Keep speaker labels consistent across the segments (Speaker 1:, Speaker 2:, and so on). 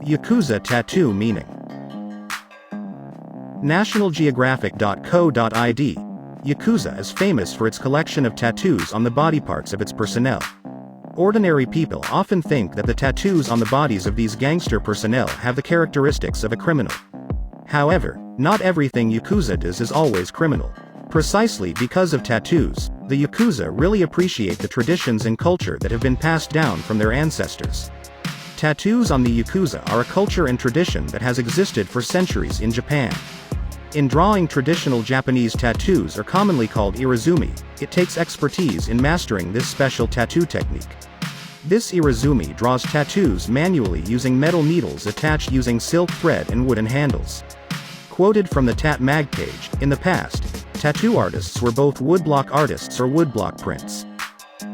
Speaker 1: Yakuza tattoo meaning. NationalGeographic.co.id. Yakuza is famous for its collection of tattoos on the body parts of its personnel. Ordinary people often think that the tattoos on the bodies of these gangster personnel have the characteristics of a criminal. However, not everything Yakuza does is always criminal. Precisely because of tattoos, the Yakuza really appreciate the traditions and culture that have been passed down from their ancestors. Tattoos on the Yakuza are a culture and tradition that has existed for centuries in Japan. In drawing, traditional Japanese tattoos are commonly called irizumi. It takes expertise in mastering this special tattoo technique. This irizumi draws tattoos manually using metal needles attached using silk thread and wooden handles. Quoted from the Tat Mag page, in the past, tattoo artists were both woodblock artists or woodblock prints.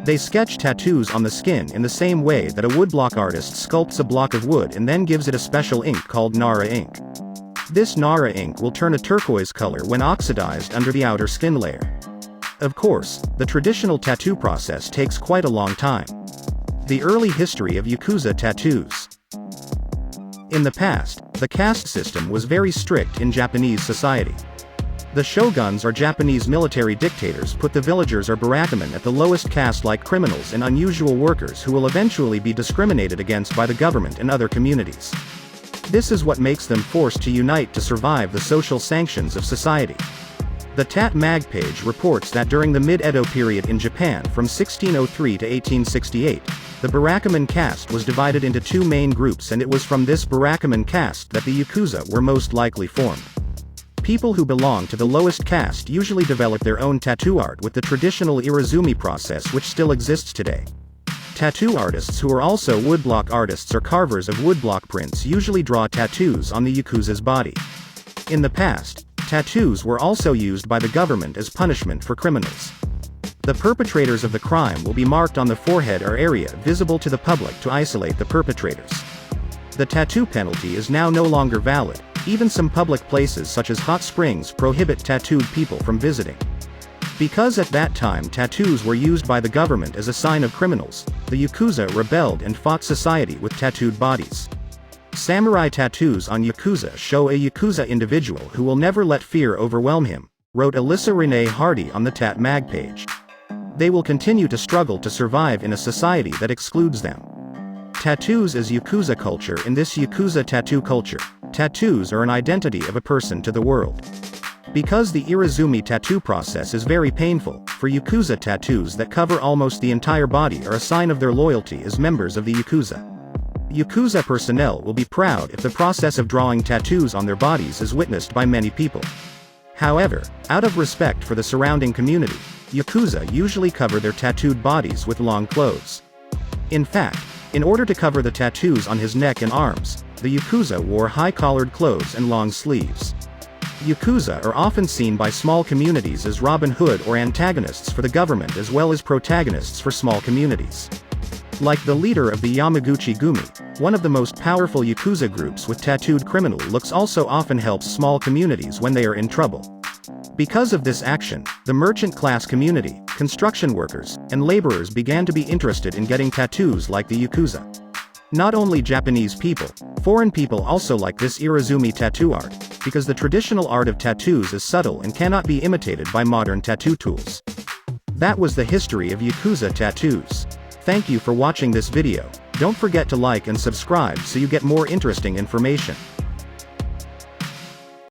Speaker 1: They sketch tattoos on the skin in the same way that a woodblock artist sculpts a block of wood and then gives it a special ink called Nara ink. This Nara ink will turn a turquoise color when oxidized under the outer skin layer. Of course, the traditional tattoo process takes quite a long time. The early history of Yakuza tattoos. In the past, the caste system was very strict in Japanese society. The shoguns or Japanese military dictators put the villagers or barakumen at the lowest caste like criminals and unusual workers who will eventually be discriminated against by the government and other communities. This is what makes them forced to unite to survive the social sanctions of society. The Tat Mag page reports that during the mid-Edo period in Japan from 1603 to 1868, the barakumen caste was divided into two main groups, and it was from this barakumen caste that the Yakuza were most likely formed. People who belong to the lowest caste usually develop their own tattoo art with the traditional irizumi process, which still exists today. Tattoo artists who are also woodblock artists or carvers of woodblock prints usually draw tattoos on the Yakuza's body. In the past, tattoos were also used by the government as punishment for criminals. The perpetrators of the crime will be marked on the forehead or area visible to the public to isolate the perpetrators. The tattoo penalty is now no longer valid. Even some public places such as hot springs prohibit tattooed people from visiting. Because at that time tattoos were used by the government as a sign of criminals, the Yakuza rebelled and fought society with tattooed bodies. Samurai tattoos on Yakuza show a Yakuza individual who will never let fear overwhelm him, wrote Alyssa Renee Hardy on the Tat Mag page. They will continue to struggle to survive in a society that excludes them. Tattoos as Yakuza culture. In this Yakuza tattoo culture, tattoos are an identity of a person to the world. Because the irizumi tattoo process is very painful, for Yakuza tattoos that cover almost the entire body are a sign of their loyalty as members of the Yakuza. Yakuza personnel will be proud if the process of drawing tattoos on their bodies is witnessed by many people. However, out of respect for the surrounding community, Yakuza usually cover their tattooed bodies with long clothes. In fact, in order to cover the tattoos on his neck and arms, the Yakuza wore high-collared clothes and long sleeves. Yakuza are often seen by small communities as Robin Hood or antagonists for the government, as well as protagonists for small communities. Like the leader of the Yamaguchi Gumi, one of the most powerful Yakuza groups with tattooed criminal looks also often helps small communities when they are in trouble. Because of this action, the merchant class community, construction workers, and laborers began to be interested in getting tattoos like the Yakuza. Not only Japanese people, foreign people also like this irizumi tattoo art, because the traditional art of tattoos is subtle and cannot be imitated by modern tattoo tools. That was the history of Yakuza tattoos. Thank you for watching this video. Don't forget to like and subscribe so you get more interesting information.